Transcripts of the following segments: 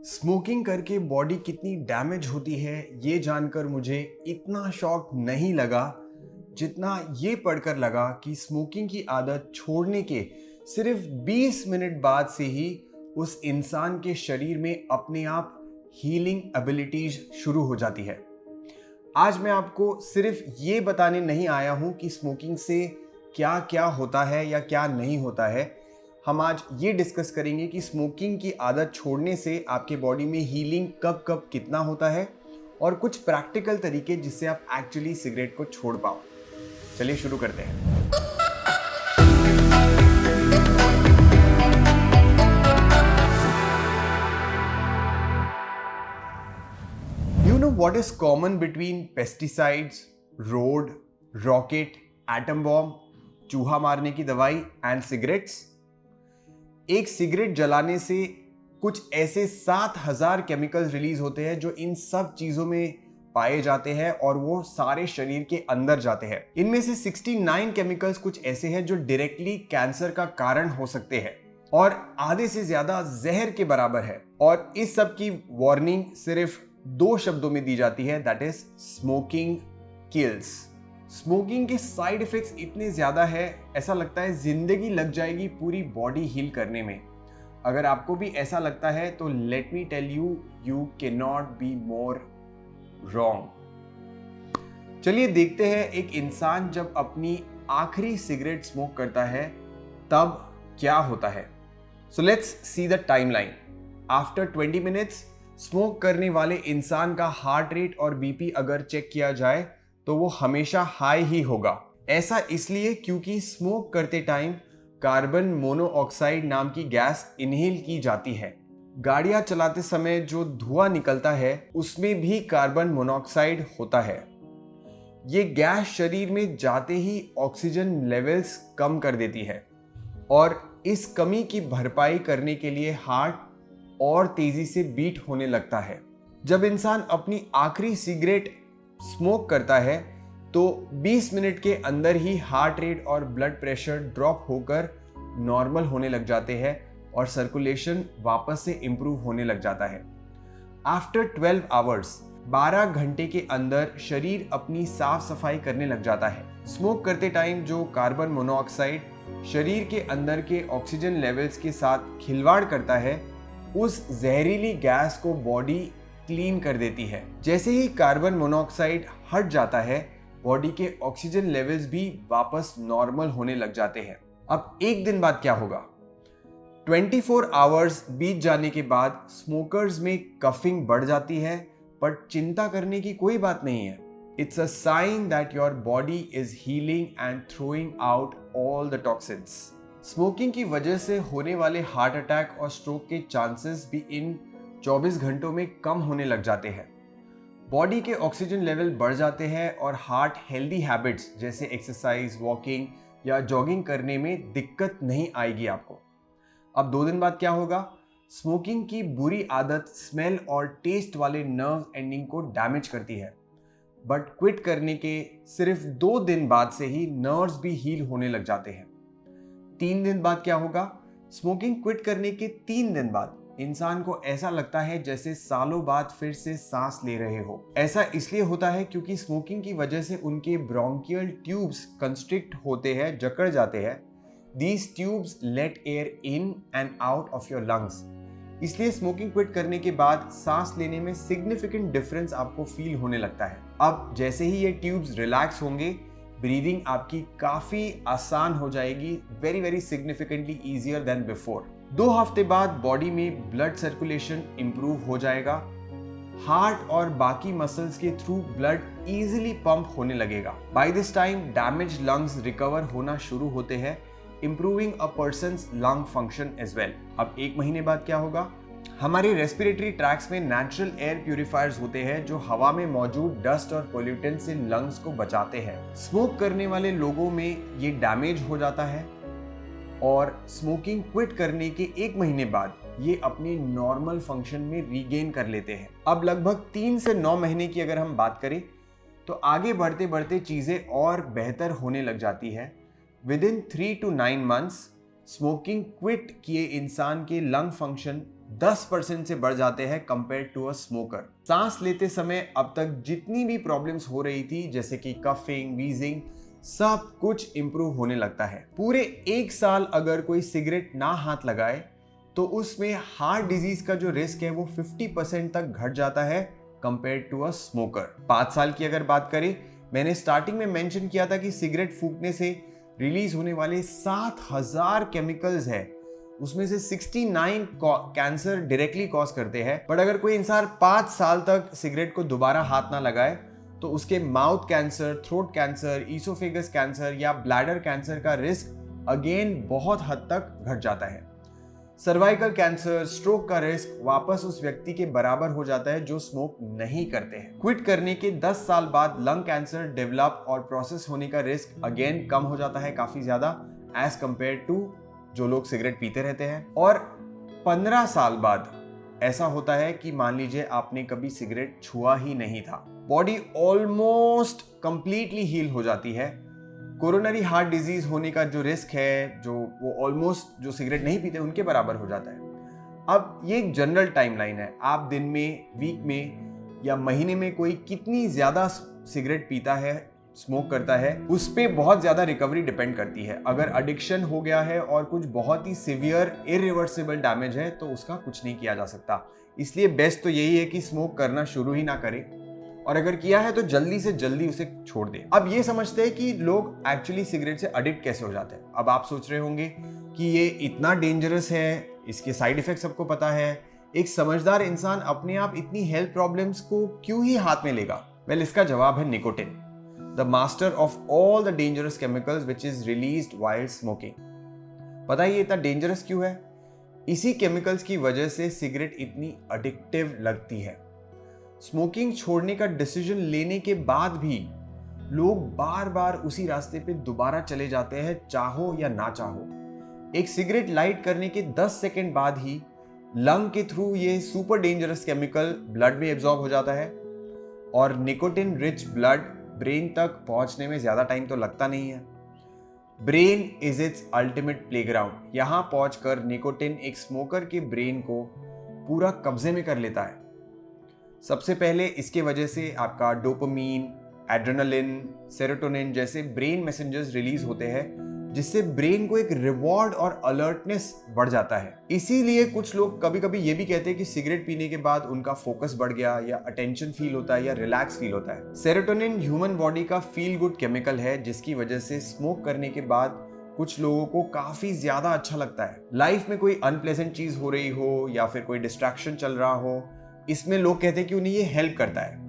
Smoking करके body कितनी damage होती है ये जानकर मुझे इतना शॉक नहीं लगा जितना ये पढ़कर लगा कि स्मोकिंग की आदत छोड़ने के सिर्फ 20 मिनट बाद से ही उस इंसान के शरीर में अपने आप हीलिंग एबिलिटीज शुरू हो जाती है। आज मैं आपको सिर्फ ये बताने नहीं आया हूँ कि स्मोकिंग से क्या क्या होता है या क्या नहीं होता है। हम आज ये डिस्कस करेंगे कि स्मोकिंग की आदत छोड़ने से आपके बॉडी में हीलिंग कब कब कितना होता है और कुछ प्रैक्टिकल तरीके जिससे आप एक्चुअली सिगरेट को छोड़ पाओ। चलिए शुरू करते हैं। You know what is common between pesticides, road, rocket, atom bomb, चूहा मारने की दवाई एंड सिगरेट्स? एक सिगरेट जलाने से कुछ ऐसे 7000 केमिकल्स रिलीज होते हैं जो इन सब चीजों में पाए जाते हैं और वो सारे शरीर के अंदर जाते हैं। इनमें से 69 केमिकल्स कुछ ऐसे हैं जो डायरेक्टली कैंसर का कारण हो सकते हैं और आधे से ज्यादा जहर के बराबर है। और इस सब की वार्निंग सिर्फ 2 शब्दों में दी जाती है, that is smoking kills. Smoking के साइड इफेक्ट्स इतने ज्यादा है, ऐसा लगता है जिंदगी लग जाएगी पूरी बॉडी हील करने में। अगर आपको भी ऐसा लगता है तो let me tell you, you can not be more wrong. चलिए देखते हैं एक इंसान जब अपनी आखिरी सिगरेट स्मोक करता है तब क्या होता है। So let's see the timeline. After 20 minutes smoke करने वाले इंसान का हार्ट रेट और बीपी अगर चेक किया जाए तो वो हमेशा हाई ही होगा। ऐसा इसलिए क्योंकि स्मोक करते टाइम कार्बन मोनोऑक्साइड नाम की गैस इनहेल की जाती है। गाड़ियां चलाते समय जो धुआं निकलता है उसमें भी कार्बन मोनोऑक्साइड होता है। ये गैस शरीर में जाते ही ऑक्सीजन लेवल्स कम कर देती है और इस कमी की भरपाई करने के लिए हार्ट और तेजी से बीट होने लगता है। जब इंसान अपनी आखिरी सिगरेट स्मोक करता है तो 20 मिनट के अंदर ही हार्ट रेट और ब्लड प्रेशर ड्रॉप होकर नॉर्मल होने लग जाते हैं और सर्कुलेशन वापस से इंप्रूव होने लग जाता है। आफ्टर 12 आवर्स 12 घंटे के अंदर शरीर अपनी साफ सफाई करने लग जाता है। स्मोक करते टाइम जो कार्बन मोनोऑक्साइड शरीर के अंदर के ऑक्सीजन लेवल्स के साथ खिलवाड़ करता है उस जहरीली गैस को बॉडी क्लीन कर देती है। जैसे ही कार्बन मोनोऑक्साइड हट जाता है बॉडी के ऑक्सीजन लेवल्स भी वापस नॉर्मल होने लग जाते हैं। अब एक दिन बाद क्या होगा? 24 आवर्स बीत जाने के बाद स्मोकर्स में कफिंग बढ़ जाती है, पर चिंता करने की कोई बात नहीं है। It's a sign that your body is healing and throwing out all the toxins. Smoking की वजह से होने वाले हार्ट अटैक और स्ट्रोक के चांसेस भी इन 24 घंटों में कम होने लग जाते हैं। बॉडी के ऑक्सीजन लेवल बढ़ जाते हैं और हार्ट हेल्दी हैबिट्स जैसे एक्सरसाइज, वॉकिंग या जॉगिंग करने में दिक्कत नहीं आएगी आपको। अब 2 दिन बाद क्या होगा? स्मोकिंग की बुरी आदत स्मेल और टेस्ट वाले नर्व एंडिंग को डैमेज करती है, बट क्विट करने के सिर्फ 2 दिन बाद से ही नर्व्स भी हील होने लग जाते हैं। 3 दिन बाद क्या होगा? स्मोकिंग क्विट करने के 3 दिन बाद इंसान को ऐसा लगता है जैसे सालों बाद फिर से सांस ले रहे हो। ऐसा इसलिए होता है क्योंकि स्मोकिंग की वजह से उनके ब्रोंकियल ट्यूब्स कंस्ट्रिक्ट होते हैं, जकड़ जाते हैं। These tubes let air in and out of your lungs। इसलिए स्मोकिंग क्विट करने के बाद सांस लेने में सिग्निफिकेंट डिफरेंस आपको फील होने लगता है। अब जैसे ही ये ट्यूब्स रिलैक्स होंगे ब्रीदिंग आपकी काफी आसान हो जाएगी, very significantly easier than before. 2 हफ्ते बाद बॉडी में ब्लड सर्कुलेशन इंप्रूव हो जाएगा। हार्ट और बाकी मसल्स के थ्रू ब्लड इजीली पंप होने लगेगा। By this time damage lungs recover होना शुरू होते हैं, improving a person's lung function as well. अब 1 महीने बाद क्या होगा? हमारे रेस्पिरेटरी ट्रैक्स में नेचुरल एयर प्यूरिफायर्स होते हैं जो हवा में मौजूद डस्ट और पोल्यूटेंट से लंग्स को बचाते हैं। स्मोक करने वाले लोगों में ये डैमेज हो जाता है और स्मोकिंग क्विट करने के 1 महीने बाद ये अपने नॉर्मल फंक्शन में रीगेन कर लेते हैं। अब लगभग 3 से 9 महीने की अगर हम बात करें तो आगे बढ़ते बढ़ते चीजें और बेहतर होने लग जाती है। With in 3 to 9 months smoking quit किए इंसान के लंग फंक्शन 10% से बढ़ जाते हैं कंपेयर टू अ स्मोकर। सांस लेते समय अब तक जितनी भी प्रॉब्लम्स हो रही थी, जैसे कि कफिंग, वीजिंग, सब कुछ इंप्रूव होने लगता है। पूरे 1 साल अगर कोई सिगरेट ना हाथ लगाए तो उसमें हार्ट डिजीज का जो रिस्क है वो 50% तक घट जाता है कंपेयर टू अ स्मोकर। 5 साल की अगर बात करें, मैंने स्टार्टिंग में मेंशन किया था कि सिगरेट फूकने से रिलीज होने वाले 7000 केमिकल्स है, उसमें से 69 कैंसर डायरेक्टली कॉज करते हैं। बट अगर कोई इंसान 5 साल तक सिगरेट को दोबारा हाथ ना लगाए तो उसके mouth cancer, throat cancer, oesophagus cancer या ब्लैडर कैंसर का रिस्क अगेन बहुत हद तक घट जाता है। सर्वाइकल कैंसर, स्ट्रोक का रिस्क वापस उस व्यक्ति के बराबर हो जाता है जो स्मोक नहीं करते हैं। क्विट करने के 10 साल बाद लंग कैंसर डेवलप और प्रोसेस होने का रिस्क अगेन कम हो जाता है काफी ज्यादा एज कंपेयर टू जो लोग सिगरेट पीते रहते हैं। और 15 साल बाद ऐसा होता है कि मान लीजिए आपने कभी सिगरेट छुआ ही नहीं था, बॉडी ऑलमोस्ट कंप्लीटली हील हो जाती है। कोरोनरी हार्ट डिजीज होने का जो रिस्क है, जो वो ऑलमोस्ट जो सिगरेट नहीं पीते उनके बराबर हो जाता है। अब ये एक जनरल टाइमलाइन है, आप दिन में, वीक में या महीने में कोई कितनी ज्यादा सिगरेट पीता है, स्मोक करता है, उस पे बहुत ज्यादा रिकवरी डिपेंड करती है। अगर एडिक्शन हो गया है और कुछ बहुत ही सिवियर इरिवर्सिबल डैमेज है तो उसका कुछ नहीं किया जा सकता। इसलिए बेस्ट तो यही है कि स्मोक करना शुरू ही ना करें, और अगर किया है तो जल्दी से जल्दी उसे छोड़ दें। अब ये समझते हैं कि लोग एक्चुअली सिगरेट से एडिक्ट कैसे हो जाते हैं। अब आप सोच रहे होंगे कि ये इतना डेंजरस है, इसके साइड इफेक्ट सबको पता है, एक समझदार इंसान अपने आप इतनी हेल्थ प्रॉब्लम्स को क्यों ही हाथ में लेगा? वेल, इसका जवाब है nicotine, the master of all the dangerous chemicals which is released while smoking. पता है ये इतना डेंजरस क्यों है? इसी केमिकल्स की वजह से सिगरेट इतनी एडिक्टिव लगती है। स्मोकिंग छोड़ने का डिसीजन लेने के बाद भी लोग बार बार उसी रास्ते पे दोबारा चले जाते हैं, चाहो या ना चाहो। एक सिगरेट लाइट करने के 10 सेकंड बाद ही लंग के थ्रू ये सुपर डेंजरस केमिकल ब्लड में एब्जॉर्ब हो जाता है, और निकोटिन रिच ब्लड ब्रेन तक पहुंचने में ज्यादा टाइम तो लगता नहीं है। Brain is it's ultimate playground. यहां पहुंचकर निकोटिन एक स्मोकर के ब्रेन को पूरा कब्जे में कर लेता है। सबसे पहले इसके वजह से आपका डोपामीन, एड्रेनालिन, सेरोटोनिन जैसे ब्रेन मैसेंजर्स रिलीज होते हैं, जिससे ब्रेन को एक रिवॉर्ड और अलर्टनेस बढ़ जाता है। इसीलिए कुछ लोग कभी कभी ये भी कहते हैं कि सिगरेट पीने के बाद उनका फोकस बढ़ गया, या अटेंशन फील होता है, या रिलैक्स फील होता है। सेरोटोनिन ह्यूमन बॉडी का फील गुड केमिकल है, जिसकी वजह से स्मोक करने के बाद कुछ लोगों को काफी ज्यादा अच्छा लगता है। लाइफ में कोई अनप्लेजेंट चीज हो रही हो या फिर कोई डिस्ट्रैक्शन चल रहा हो, इसमें लोग कहते हैं कि उन्हें ये हेल्प करता है,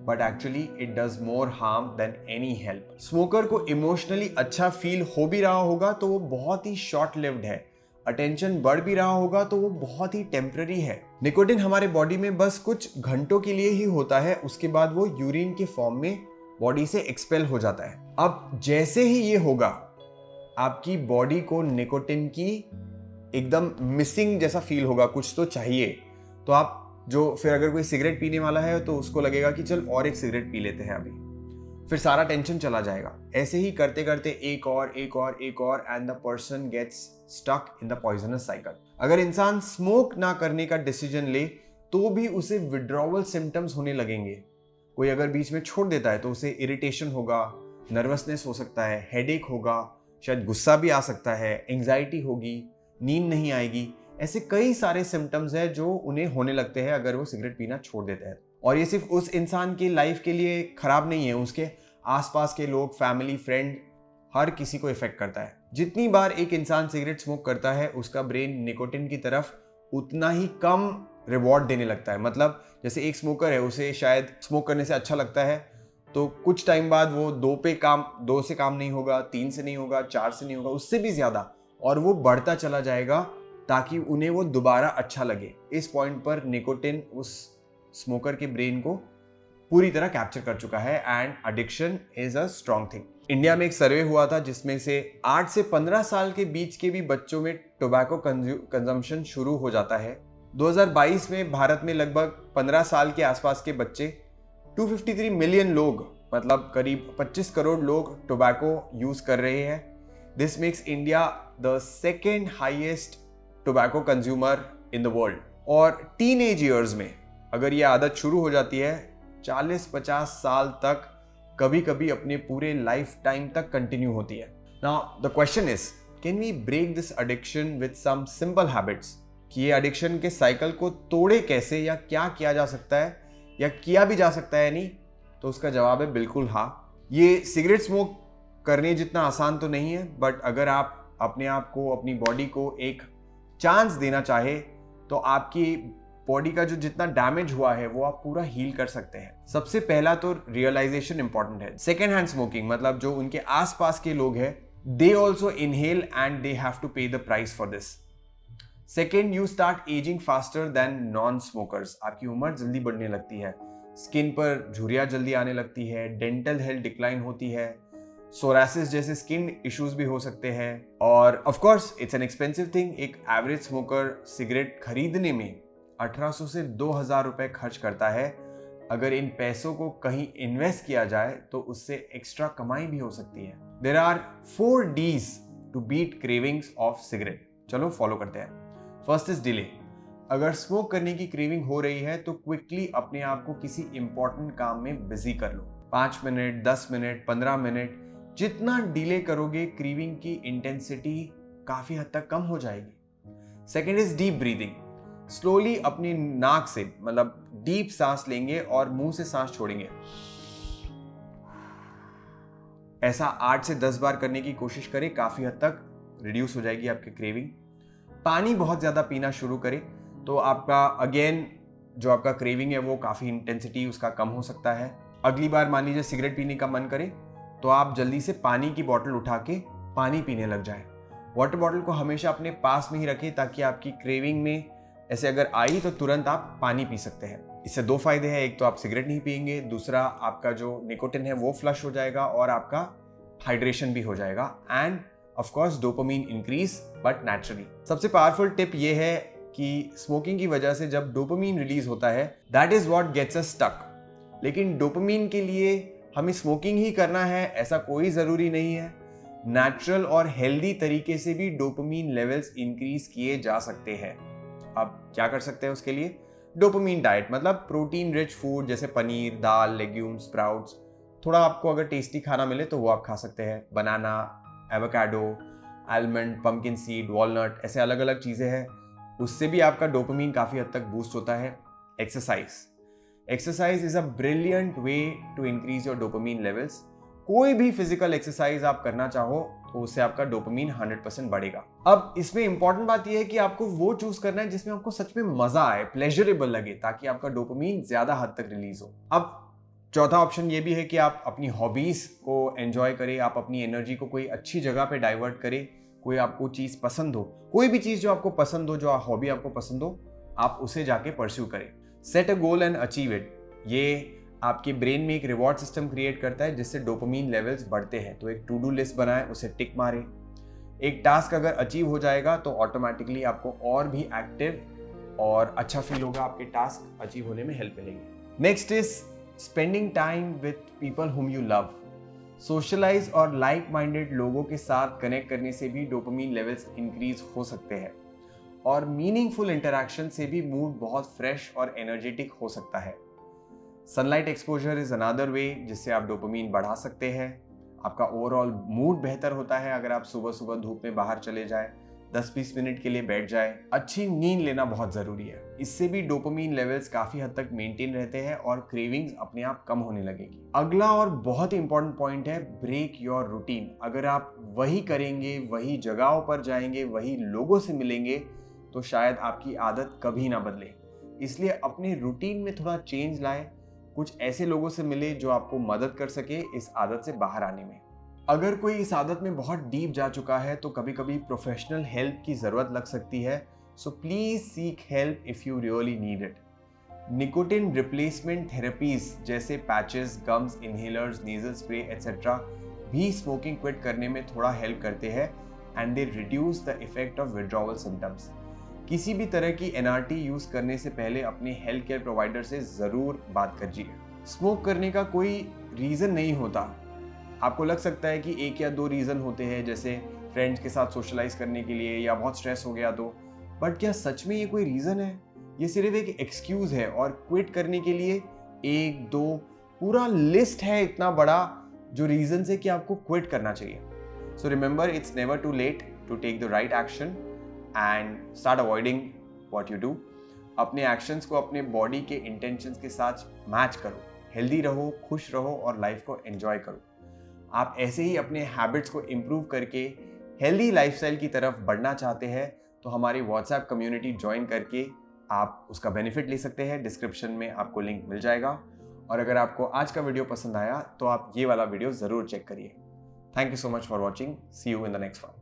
but actually it does more harm then any help. Smoker को इमोशनली अच्छा फील हो भी रहा होगा तो वो बहुत ही शॉर्ट लिव्ड है, अटेंशन बढ़ भी रहा होगा तो वो बहुत ही टेम्पररी है। निकोटिन हमारे बॉडी में बस कुछ घंटों के लिए ही होता है, उसके बाद वो यूरिन के फॉर्म में बॉडी से एक्सपेल हो जाता है। अब जैसे ही ये होगा, आपकी बॉडी को निकोटिन की एकदम मिसिंग जैसा फील होगा, कुछ तो चाहिए। तो आप जो फिर अगर कोई सिगरेट पीने वाला है तो उसको लगेगा कि चल और एक सिगरेट पी लेते हैं अभी, फिर सारा टेंशन चला जाएगा। ऐसे ही करते करते एक और and the person gets stuck in the poisonous cycle. अगर इंसान स्मोक ना करने का डिसीजन ले तो भी उसे विड्रॉवल सिम्टम्स होने लगेंगे। कोई अगर बीच में छोड़ देता है तो उसे इरिटेशन होगा, नर्वसनेस हो सकता है, हेडेक होगा, शायद गुस्सा भी आ सकता है, एंग्जाइटी होगी, नींद नहीं आएगी। ऐसे कई सारे सिम्टम्स हैं जो उन्हें होने लगते हैं अगर वो सिगरेट पीना छोड़ देते हैं। और ये सिर्फ उस इंसान की लाइफ के लिए खराब नहीं है, उसके आसपास के लोग, फैमिली, फ्रेंड, हर किसी को इफेक्ट करता है। जितनी बार एक इंसान सिगरेट स्मोक करता है उसका ब्रेन निकोटिन की तरफ उतना ही कम रिवॉर्ड देने लगता है। मतलब जैसे एक स्मोकर है, उसे शायद स्मोक करने से अच्छा लगता है, तो कुछ टाइम बाद वो 2 से काम नहीं होगा, 3 से नहीं होगा, 4 से नहीं होगा, उससे भी ज्यादा, और वो बढ़ता चला जाएगा ताकि उन्हें वो दोबारा अच्छा लगे। इस पॉइंट पर निकोटिन उस स्मोकर के ब्रेन को पूरी तरह कैप्चर कर चुका है and addiction is a strong thing. India में एक सर्वे हुआ था जिसमें से 8 से 15 साल के बीच के भी बच्चों में टोबैको कंजम्पशन शुरू हो जाता है। 2022 में भारत में लगभग 15 साल के आसपास के बच्चे 253 मिलियन लोग, मतलब करीब 25 करोड़ लोग टोबैको यूज कर रहे हैं। This makes India the second highest tobacco consumer in the world. और टीनेज ईयर्स में अगर ये आदत शुरू हो जाती है 40-50 साल तक, कभी कभी अपने पूरे लाइफ टाइम तक कंटिन्यू होती है। Now the question is, can we break this addiction with some simple habits? कि ये एडिक्शन के साइकिल को तोड़े कैसे, या क्या किया जा सकता है, या किया भी जा सकता है नहीं? तो उसका जवाब है बिल्कुल हाँ। ये सिगरेट स्मोक करने जितना आसान तो नहीं है, बट अगर आप अपने आप को, अपनी बॉडी को एक चांस देना चाहे तो आपकी बॉडी का जो जितना डैमेज हुआ है वो आप पूरा हील कर सकते हैं। सबसे पहला तो रियलाइजेशन इंपॉर्टेंट है। सेकेंड हैंड स्मोकिंग मतलब जो उनके आसपास के लोग हैं, they also inhale and they have to pay the price for this. Second, you start ageing faster than non smokers. आपकी उम्र जल्दी बढ़ने लगती है, स्किन पर झुर्रियाँ जल्दी आने लगती है, डेंटल हेल्थ डिक्लाइन होती है, सोरासिस जैसे स्किन इश्यूज भी हो सकते हैं, और of course it's an expensive thing. एक एवरेज स्मोकर सिगरेट खरीदने में 1800 से 2000 रुपए खर्च करता है। अगर इन पैसों को कहीं इन्वेस्ट किया जाए तो उससे एक्स्ट्रा कमाई भी हो सकती है। There are 4 Ds to beat cravings of cigarette. चलो फॉलो करते हैं। First is delay. अगर स्मोक करने की क्रेविंग हो रही है तो क्विकली अपने आप को किसी इंपॉर्टेंट काम में बिजी कर लो। 5 मिनट, 10 मिनट, 15 मिनट, जितना डिले करोगे क्रेविंग की इंटेंसिटी काफी हद तक कम हो जाएगी। Second is deep breathing. Slowly अपनी नाक से मतलब डीप सांस लेंगे और मुंह से सांस छोड़ेंगे। ऐसा 8 से 10 बार करने की कोशिश करें, काफी हद तक रिड्यूस हो जाएगी आपकी क्रेविंग। पानी बहुत ज्यादा पीना शुरू करें तो आपका अगेन जो आपका क्रेविंग है वो काफी इंटेंसिटी उसका कम हो सकता है। अगली बार मान लीजिए सिगरेट पीने का मन करे तो आप जल्दी से पानी की बोतल उठा के पानी पीने लग जाए। वाटर बॉटल को हमेशा अपने पास में ही रखें ताकि आपकी क्रेविंग में ऐसे अगर आई तो तुरंत आप पानी पी सकते हैं। इससे 2 फायदे हैं, एक तो आप सिगरेट नहीं पिएंगे, दूसरा आपका जो निकोटिन है वो फ्लश हो जाएगा और आपका हाइड्रेशन भी हो जाएगा, end of course dopamine increase but naturally. सबसे पावरफुल टिप ये है कि स्मोकिंग की वजह से जब डोपामीन रिलीज होता है, that is what gets us stuck. लेकिन डोपामीन के लिए हमें स्मोकिंग ही करना है ऐसा कोई जरूरी नहीं है। नेचुरल और हेल्दी तरीके से भी डोपामीन लेवल्स इंक्रीज किए जा सकते हैं। अब क्या कर सकते हैं उसके लिए? डोपामीन डाइट मतलब प्रोटीन रिच फूड जैसे पनीर, दाल, लेग्यूम्स, स्प्राउट्स। थोड़ा आपको अगर टेस्टी खाना मिले तो वो आप खा सकते हैं। Banana, avocado, almond, pumpkin seed, walnut, ऐसे अलग अलग चीज़ें हैं, उससे भी आपका डोपामीन काफ़ी हद तक बूस्ट होता है। Exercise is a brilliant way to increase your dopamine levels. कोई भी फिजिकल एक्सरसाइज आप करना चाहो तो उससे आपका डोपामीन 100% बढ़ेगा। अब इसमें इंपॉर्टेंट बात यह है कि आपको वो चूज करना है जिसमें आपको सच में मजा आए, प्लेजरेबल लगे, ताकि आपका डोपामीन ज्यादा हद तक रिलीज हो। अब चौथा ऑप्शन ये भी है कि आप अपनी हॉबीज को एंजॉय करें, आप अपनी एनर्जी को कोई अच्छी जगह पे डाइवर्ट करें। कोई आपको चीज पसंद हो, कोई भी चीज जो आपको पसंद हो, जो हॉबी आपको पसंद हो, आप उसे जाके परस्यू करें। Set a goal and achieve it. ये आपके ब्रेन में एक रिवॉर्ड सिस्टम क्रिएट करता है जिससे डोपामीन लेवल्स बढ़ते हैं। तो एक टू डू लिस्ट बनाएं, उसे टिक मारें। एक टास्क अगर अचीव हो जाएगा तो ऑटोमेटिकली आपको और भी एक्टिव और अच्छा फील होगा, आपके टास्क अचीव होने में हेल्प मिलेगी। Next is spending time with people whom you love. Socialise और लाइक माइंडेड लोगों के साथ कनेक्ट करने से भी डोपामीन लेवल्स इंक्रीज हो सकते हैं, और मीनिंगफुल इंटरैक्शन से भी मूड बहुत फ्रेश और एनर्जेटिक हो सकता है। Sunlight exposure is another way जिससे आप डोपामीन बढ़ा सकते हैं। आपका ओवरऑल मूड बेहतर होता है अगर आप सुबह सुबह धूप में बाहर चले जाएं, 10-20 मिनट के लिए बैठ जाएं। अच्छी नींद लेना बहुत जरूरी है, इससे भी डोपामीन लेवल्स काफी हद तक मेंटेन रहते हैं और क्रेविंग्स अपने आप कम होने लगेगी। अगला और बहुत ही इंपॉर्टेंट पॉइंट है ब्रेक योर रूटीन। अगर आप वही करेंगे, वही जगहों पर जाएंगे, वही लोगों से मिलेंगे तो शायद आपकी आदत कभी ना बदले। इसलिए अपने रूटीन में थोड़ा चेंज लाए, कुछ ऐसे लोगों से मिले जो आपको मदद कर सके इस आदत से बाहर आने में। अगर कोई इस आदत में बहुत डीप जा चुका है तो कभी कभी प्रोफेशनल हेल्प की जरूरत लग सकती है, so please seek help if you really need it. Nicotine replacement therapies जैसे patches, gums, inhalers, nasal spray etcetera भी स्मोकिंग क्विट करने में थोड़ा हेल्प करते हैं, and they reduce the effect of withdrawal symptoms. किसी भी तरह की एनआरटी यूज करने से पहले अपने हेल्थ केयर प्रोवाइडर से जरूर बात कीजिए। स्मोक करने का कोई रीजन नहीं होता। आपको लग सकता है कि 1 या 2 रीजन होते हैं, जैसे फ्रेंड्स के साथ सोशलाइज करने के लिए या बहुत स्ट्रेस हो गया तो, बट क्या सच में ये कोई रीजन है? ये सिर्फ एक एक्सक्यूज है और क्विट करने के लिए एक दो पूरा लिस्ट है इतना बड़ा जो रीजंस है कि आपको क्विट करना चाहिए. So remember, it's never too late to take the right action and start avoiding what you do. अपने एक्शंस को अपने बॉडी के इंटेंशंस के साथ मैच करो. हेल्दी रहो, खुश रहो और लाइफ को एंजॉय करो. आप ऐसे ही अपने हैबिट्स को इम्प्रूव करके हेल्दी लाइफस्टाइल की तरफ बढ़ना चाहते हैं तो हमारी व्हाट्सएप कम्युनिटी ज्वाइन करके आप उसका बेनिफिट ले सकते हैं. डिस्क्रिप्शन में आपको लिंक मिल जाएगा. और अगर आपको आज का वीडियो पसंद आया तो आप ये वाला वीडियो ज़रूर चेक करिए. Thank you so much for watching. See you in the next one.